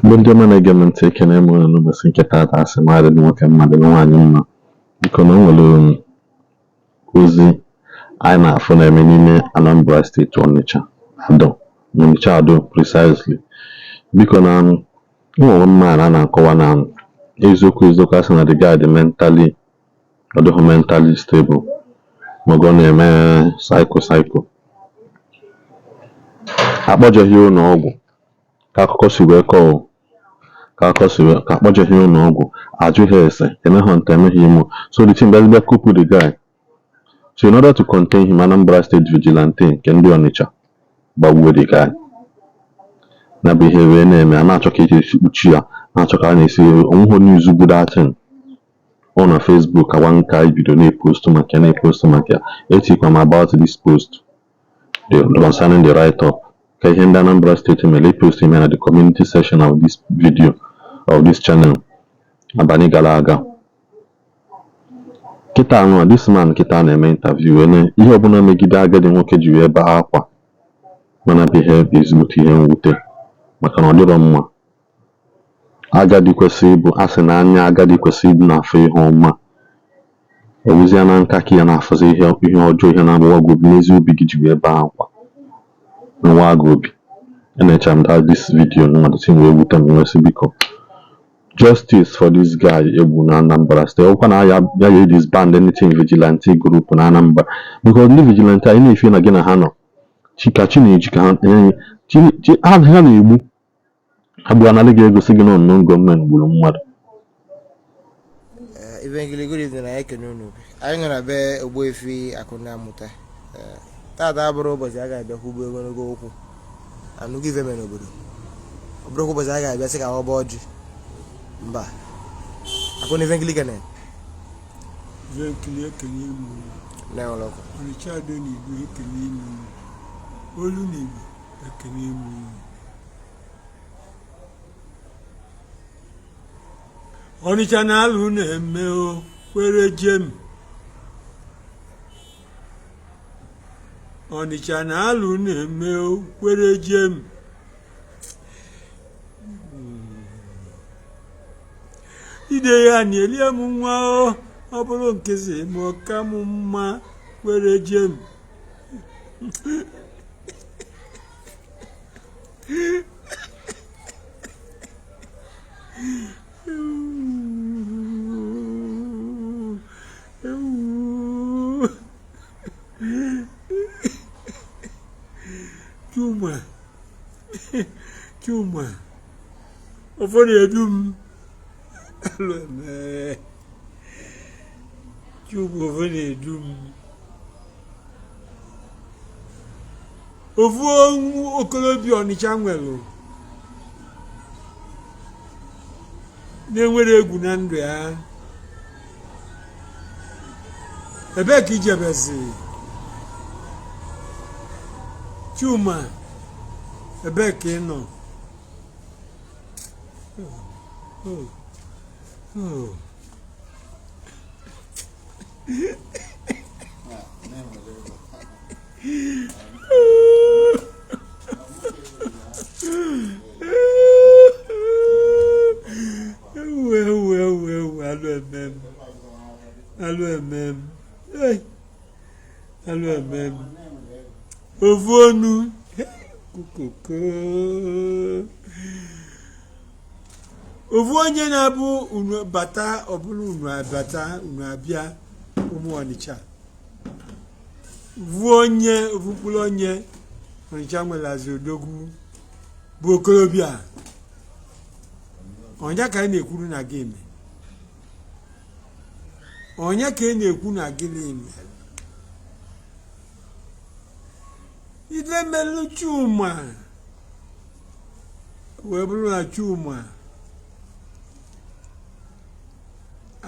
Ndị ọma na-ege m ntị ekene m unu n'ụbọchị nke taata asị mmadụ dị nwoke mmadụ na nwaanyị mma biko na o nwere ozi anyị na-afụ na-eme n'ime Anambra steeti Onitsha Ado precisely biko na nwere mmadụ a na-akọwa na eziokwu asị na the guy dị mentally stable ma ọ na-eme psycho akpọjeghị ụlọ ọgwụ ka akụkọ si wee kọọ ka akpọjeghị ụlọ ọgwụ ajụghị ese emeghị nta emeghị imo so the team bịa couple the guy so in order to contain him Anambra State Vigilante nke ndị Onitsha gbagbuo the guy na bụ ihe wee na-eme a na-achọ ka eji kpuchi ya na-achọ ka a na-esi onweghị news bụ datin ọ na Facebook awa nka ibido na-epost maka ya etikwa m about this post concerning the write-up ka ihe ndị Anambra State mere post ime na the community section of this video of this channel abalị gara aga kịta anụ this man kịta na-eme interview ihe ọbụla megide agadi nwoke ji wee baa akwa mana bụ ihe bụ ezigbote ihe mwute maka na ọ dịrọ mma agadi kwesịrị ịbụ asị na anya agadi kwesịrị ịbụ na-afụ ihe ọma ewuzie na nka ka ya na-afụzi ihe ọjọọ ihe na-agbawa gị obi n'ezi obi gị ji wee baa akwa nwa gị obi enecha m this video nwadịtị wee wute m nwesị biko justice for this guy egbu na Anambra State ọkwa na ya disband anything vigilante group na Anambra because ndị vigilante anyị na-efe na gị na ha nọ chikachi na-eji ka ha na-egbu agbu anaghị egosi gị n'ọnụnụ gọọmenti gburu mmadụ anyị nọ na be Ogbuefi Akụnamụta tata abụrụ ụbọchị a ga-abịa kwugbu ogologo okwu anụghị ife mere n'obodo ọ bụrụ ụbọchị a ga-abịa sị ka ọ bụ ọjị mba akụna ife nkili kene Onitsha Ado n'Igbo ekele ime olu n'Igbo ekele ime Onitsha na-alụ na-eme o kwere jem Onitsha na-alụ na-eme o kwere jem ide ya na-elie m nwa o ọ bụrụ nke si ma ọ ka m mma kwere jem Chuma ụfọdụ edum Chuma ụfọdụ edum ofu okolobịa Onitsha nwere na-enwere egwu na ndụ ya ebee ka ijebezi Chuma ebee ka ị nọ ofu onu ofu onye na-abụ unu bata ọ bụrụ unu abata unu abịa ụmụ Onitsha ofu mkpụrụ onye Onitsha nwere azụ odogwu bụ okorobịa onye ka anyị na-ekwuru na gị eme onye ka ị na-ekwu na gị na-eme ile melu Chuma wee bụrụ na Chuma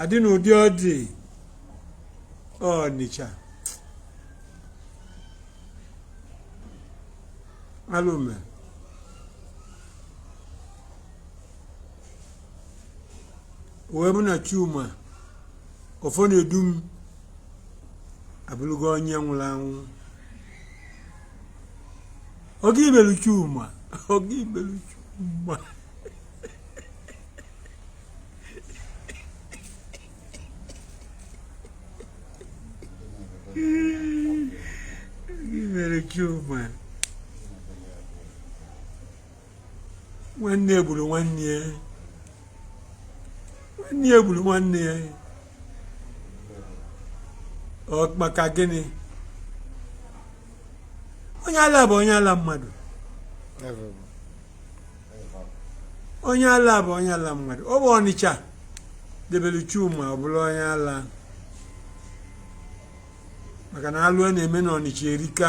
adị n'ụdị ọ dị Onitsha alụme wee bụ na Chuma ụfọdụ edum abụrụgo onye nwụrụ anwụ oge imelu Chuma mere Chuma nwanne gburu nwanne ya gburu nwanne ya maka gịnị onye ala bụ onye ala mmadụ onye ala bụ onye ala mmadụ ọ bụ Ọnịcha debere Chuma ọ bụrụ onye ala maka na alụ na-eme n'Ọnịcha erika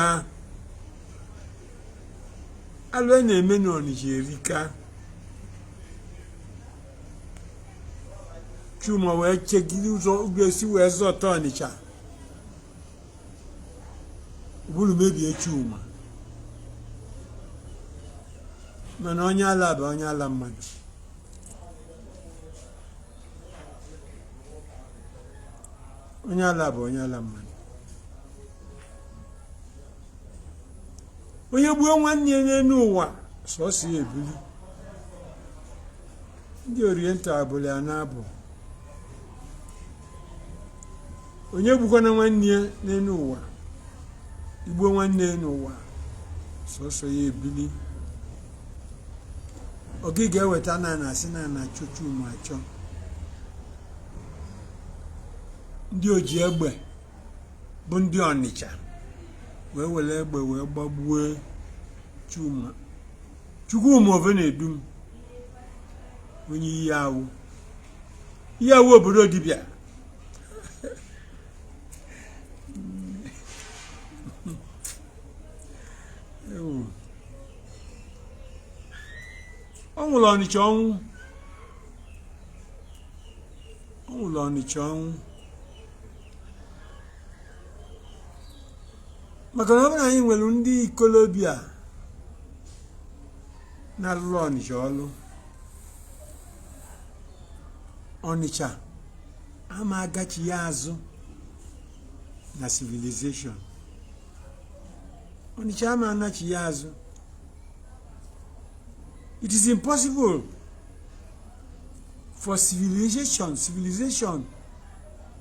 alụ na-eme n'Ọnịcha erika Chuma wee chegide ụzọ ga-esi wee zọta Ọnịcha bụrụ mebie Chuma mana onye ala bụ onye ala mmadụ onye ala bụ onye ala mmadụ onye gbuo nwanne ya n'elu ụwa sọsọ ya ebuli ndị oriental abụrụ ya na-abụ onye gbukwana nwanne ya n'elu ụwa igbuo nwanne ya n'ụwa sọsọ ya ebili oge ga-eweta na asị na achọ Chuma achọ ndị oji egbe bụ ndị Ọnịcha wee were egbe wee gbagbuo Chuma Chukwuma Ovenedum onye ihe awụ obodo dibịa ọ nwụrụ Ọnịcha ọnwụ maka na ọ bụrụ anyị nwere ndị ikolobịa na-alụrụ Ọnịcha ọlụ Ọnịcha ama agachi ya azụ na civilization Ọnịcha ama anachi ya azụ. It is impossible for civilization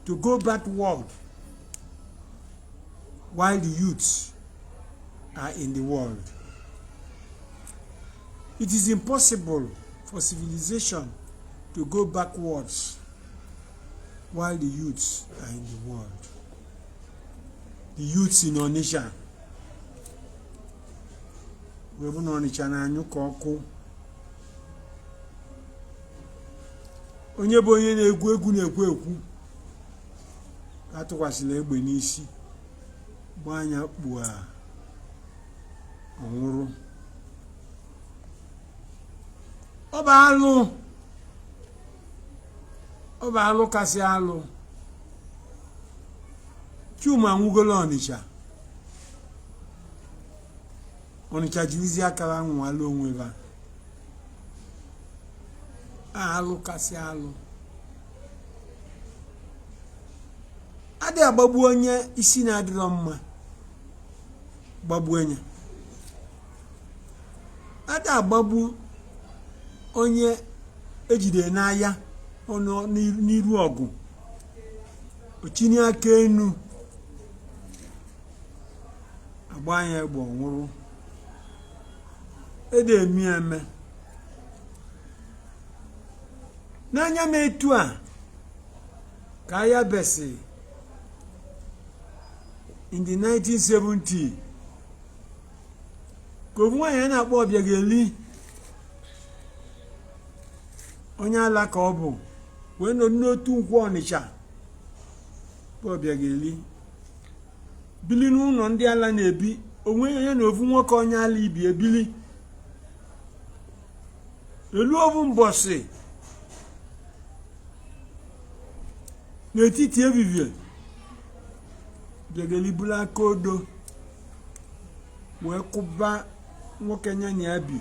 to go backward while the youths are in the world. It is impossible for civilization to go backwards while the youths are in the world. The youths in Onitsha. We bụ n'Onitsha na-anyụ ka ọkụ. Onye bụ onye na-egwu egwu na-ekwu ekwu atụkwasịla egbe n'isi gba anya kpuo ọnwụrụ. Ọ bụ alụ kasị alụ. Chuma nwugolo Ọnịcha. Ọnịcha jirizi akara nwalụ onwe ba. Alụ kasị alụ. Adị agbagbu onye isi na-adịrọ mma gbagbu enye. Adị agbagbu onye ejide n'aya ọnụ n'iru ọgụ. Ochinye aka enu agba anya egbe ọnwụrụ. Ede emi eme. N'anya m etu a ka ya besi in the 1970 ka ofu nwaanyị na-akpọ Ọbịageli onye ala ka ọ bụ wee nọ n'otu nkwụ Ọnịcha bụ Ọbịageli bili n'ụlọ ndị ala na-ebi onwe onye na ofu nwoke onye ala ibi ebili elu ofu mbọsị n'etiti evivie Ọbịageli bulu aka odo wee kụba nwoke nyanya ya bi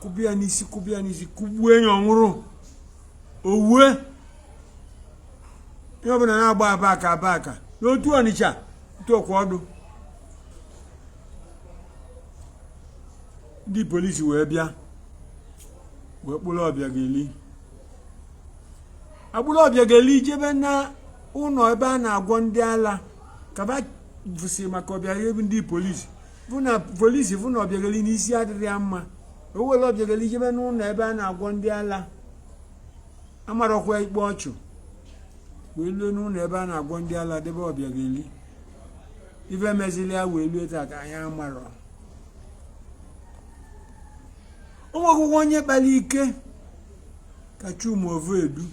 kụbịa n'isi kụgbuo enyi ọnwụrụ owuwe ihe ọbụla na-agba abaka n'otu Ọnịcha otu ọkwa ọdụ. Ndị polisi wee bịa wee kpụrụ Ọbịageli agbụrụ Ọbịageli jebe na ụlọ ebe a na-agwọ ndị ala kaba vusi maka ọbịageli bụ ndị polisi bụ na polisi bụ na ọbịageli n'isi adịrị ya mma o were ọbịageli jebe n'ụlọ ebe a na-agwọ ndị ala amarọkwa ikpe ọchụ wee lue n'ụlọ ebe a na-agwọ ndị ala debe ọbịageli ife mezili ya wee lue tata anya amarọ ụmụ akwụkwọ onye kpara ike ka Chumovu Edu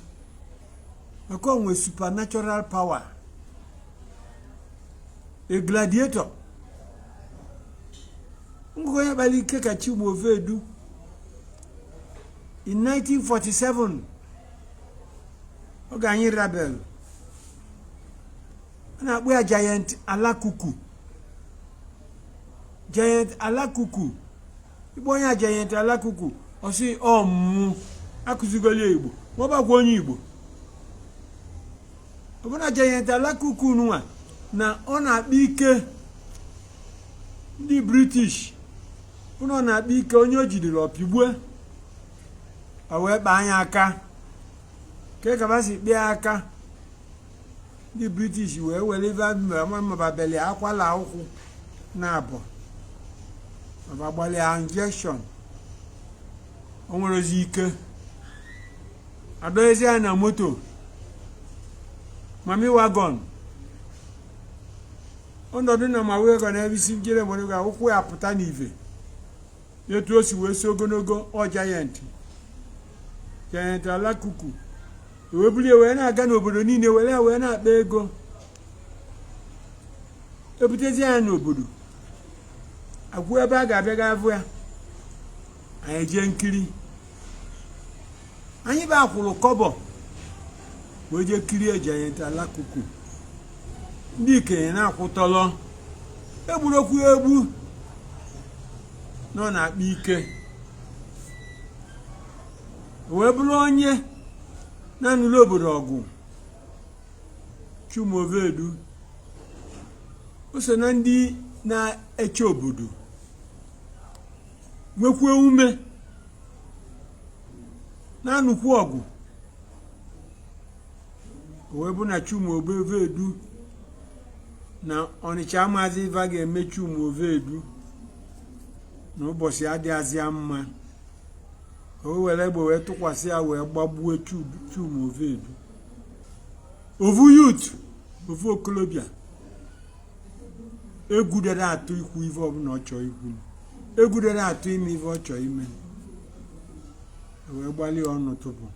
maka onwe supernatural power a gladiator ụmụ onye kpara ike ka Chumovu Edu in 1947 oge anyị rebel a na-akpọ ya giant alakuku Igbo onye giant alakuku ọsị ọmụmụ akụzigoli Igbo maọbakwa onye Igbo ọbụna giant alakuku nwa na ọ na-akpa ike ndị British bụna ọ na-akpa ike onye o jidere ọpigbue o wee kpaa anya aka ke kabasi kpee aka ndị British wee were mababeli akwala ụkwụ na abụọ mabagbalị injection o nwere ozi ike adoezi ya na moto mami wagon ọnọdụ na ma wagon ebe isi njire nwere ga ụkwụ ya pụta n'ive etu o si wee si ogologo ọ giant alakuku wee bulie wee na-aga n'obodo niile wee na-akpa ego ebutezi ya n'obodo agwụ ebe a ga-abịa ga-avụ ya anyị jee nkiri anyị bụ akwụrụ kọbọ wee jee kirie giant alakuku ndị ikenye na-akwụtọlọ egburokwu egbu nọ na-akpa ike wee bụrụ onye na-anụrụ obodo ọgụ Chumovu Edu o so na ndị na-eche obodo nwekwa ume na-anụkwu ọgụ wee bụ na Chumovu Edu na Ọnịcha amazi ife a ga-eme Chumovu Edu na ụbọchị adịghịzị mma o were egbe wee tụkwasị ya wee gbagbuo Chumovu Edu ovu youth ovu okolobịa egwudere atụ ikwu ife ọbụla ọ chọọ ikwu egwudere atụ ime ife ọ chọọ ime wee gbalị ọnụ tụpụ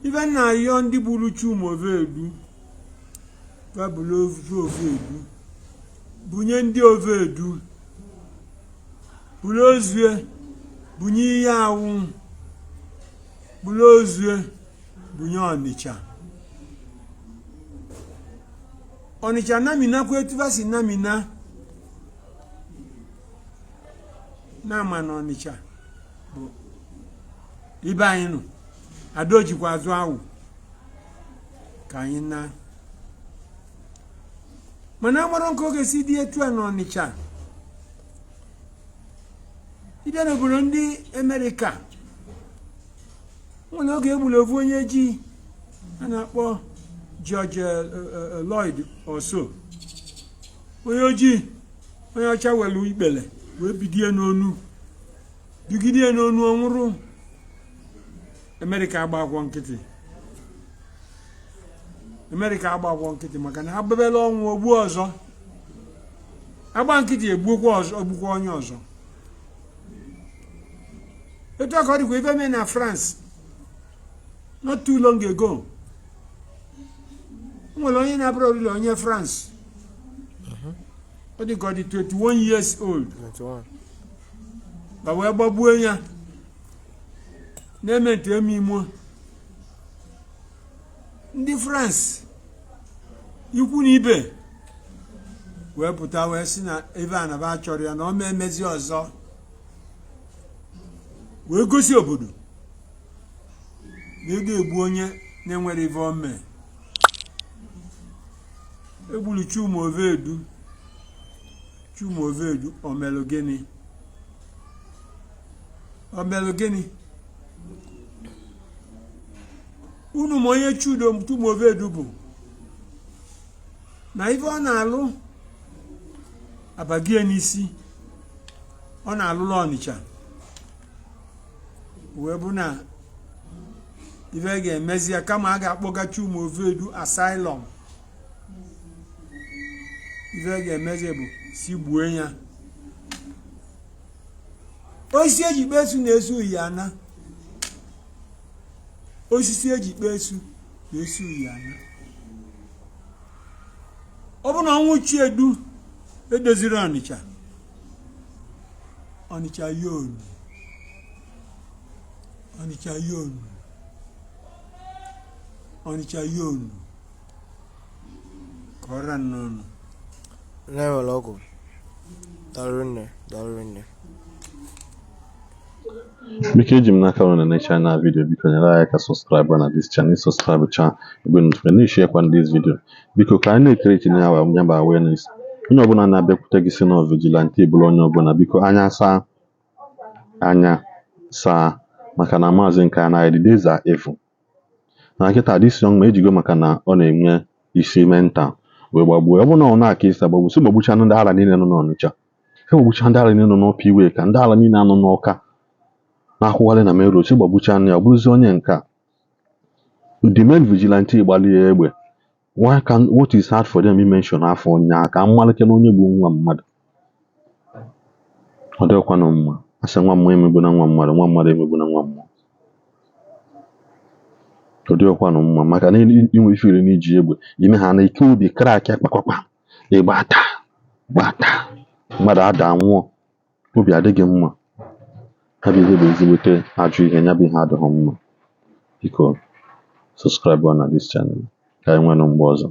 ife nna ayọ ndị buru Chumovu Edu babụlụ ovu Edu bunye ndị ovu Edu bụrụ ozue bunye ihe awụ bụrụ ozue bunye Ọnịcha namina kwa etuva si namina na ama na Ọnịcha bụ ibe anyị nọ adojikwa azụ awụ ka anyị na mana amara nke oge si dị etu a na Ọnịcha ịbịa n'obodo ndị Amerịka nwere oge egburu ovu onye ji a na-akpọ George Lloyd Oso onye ojii onye ọcha welu ikpele wee bidie n'onu ọnwụrụ Amerịka agba nkịtị maka na ha bebela ọnwụ ogbu ọzọ agba nkịtị egbukwa onye ọzọ etu aka ọ dịkwa ife mee na France not too long ago nwere onye na-abụrụ oriri onye France ọ dị ka ọ dị 21 years old ba wee gbagbuo ya na-eme ntị eme imo ndị France ikwu na ibe wee pụta wee si na ebe a na ba chọrọ ya na ọ ma emezi ọzọ wee gosi obodo na ego egbu onye na-enwere ife ome egburu Chumovu Edu omelu gịnị unu ma onye Chumovu Edu bụ na ife ọ na-alụ abagie n'isi ọ na-alụla Ọnịcha wee bụ na ife ga-emezi ya kama a ga-akpọgachi ụmụ ovedu asylum ife ga-emezi bụ si gbuo ya osisi eji kpee esu na-esu uyi ana osisi eji kpee esu na-esu uyi ana ọ bụ na ọnwụ Chiedu edoziri Ọnịcha yonu kọrọ nnọnụ na-enwere ọgwụ dọrọ nne biko eji m n'aka na na channel video biko nyere anyị aka subscribe na this channel subscribe cha igbe notification na share kwa this video biko ka anyị na-ekere tinye ya nyaba awareness onye ọbụla na-abịakwute gị si na vigilante bụrụ onye ọbụla biko anya saa maka na maazị nke anaghị the days are evil na nkịta this young man ejigo maka na ọ na-enwe isi mental wee gbagbuo ọ bụ na ọ na-aka isi agbagbu si gbagbucha ndị ala niile nọ n'Ọnịcha gbagbucha ndị ala niile nọ n'Opiwe ka ndị ala niile anọ n'Ọka na-akwụgharị na main road si gbagbucha anya ọ bụrụzi onye nka the main vigilante gbalie egbe what is hard for them mention afọ ụnyaahụ ka mmalite na onye bụ nwa mmadụ ọ dịkwanụ mma asị nwa mmụọ emegbu na nwa mmadụ emegbu na nwa mmụọ ọ dịkwanụ mma maka na inwe ifere n'iji egbe ime ha na ike obi krak akpakpakpa ịgbata mmadụ ada nwụọ obi adịghị mma ha bụ ihe bụ ezigbote ajụ ihe nya bụ ihe adịghị mma biko subscribe na this channel ka anyị nwee mgbe ọzọ